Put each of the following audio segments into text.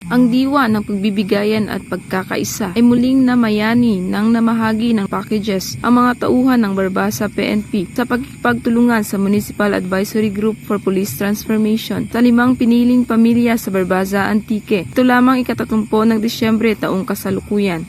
Ang diwa ng pagbibigayan at pagkakaisa ay muling namayani ng namahagi ng packages ang mga tauhan ng Barbasa PNP sa pagkipagtulungan sa Municipal Advisory Group for Police Transformation sa 5 piniling pamilya sa Barbasa Antique. Ito lamang ika-30 ng Disyembre taong kasalukuyan.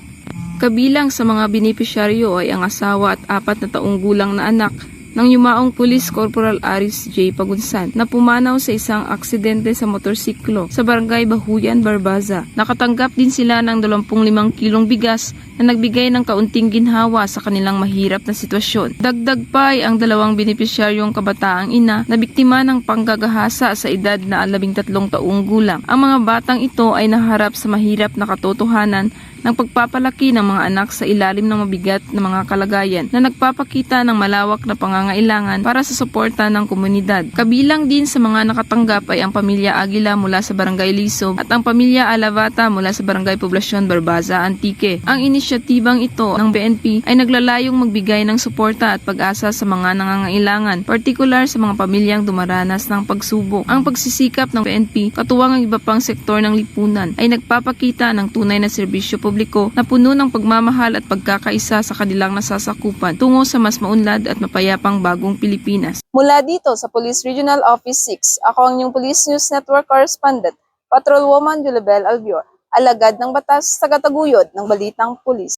Kabilang sa mga benepisyaryo ay ang asawa at 4 na taong gulang na anak ng yumaong Police Corporal Aris J. Pagunsan na pumanaw sa isang aksidente sa motorsiklo sa Barangay Bahuyan, Barbaza. Nakatanggap din sila ng 25 kilong bigas na nagbigay ng kaunting ginhawa sa kanilang mahirap na sitwasyon. Dagdag pa ay ang 2 benepisyaryong kabataang ina na biktima ng panggagahasa sa edad na 13 taong gulang. Ang mga batang ito ay naharap sa mahirap na katotohanan ng pagpapalaki ng mga anak sa ilalim ng mabigat na mga kalagayan na nagpapakita ng malawak na pangangailangan para sa suporta ng komunidad. Kabilang din sa mga nakatanggap ay ang pamilya Aguila mula sa Barangay Lisob at ang pamilya Alavata mula sa Barangay Poblasyon Barbaza Antique. Ang inisyatibang ito ng BNP ay naglalayong magbigay ng suporta at pag-asa sa mga nangangailangan, partikular sa mga pamilyang dumaranas ng pagsubok. Ang pagsisikap ng BNP, katuwang ang iba pang sektor ng lipunan, ay nagpapakita ng tunay na serbisyo publiko na puno ng pagmamahal at pagkakaisa sa kanilang nasasakupan tungo sa mas maunlad at mapayapang bagong Pilipinas. Mula dito sa Police Regional Office 6, ako ang inyong Police News Network Correspondent, Patrolwoman Julibel Albior, alagad ng batas, tagataguyod ng balitang pulis.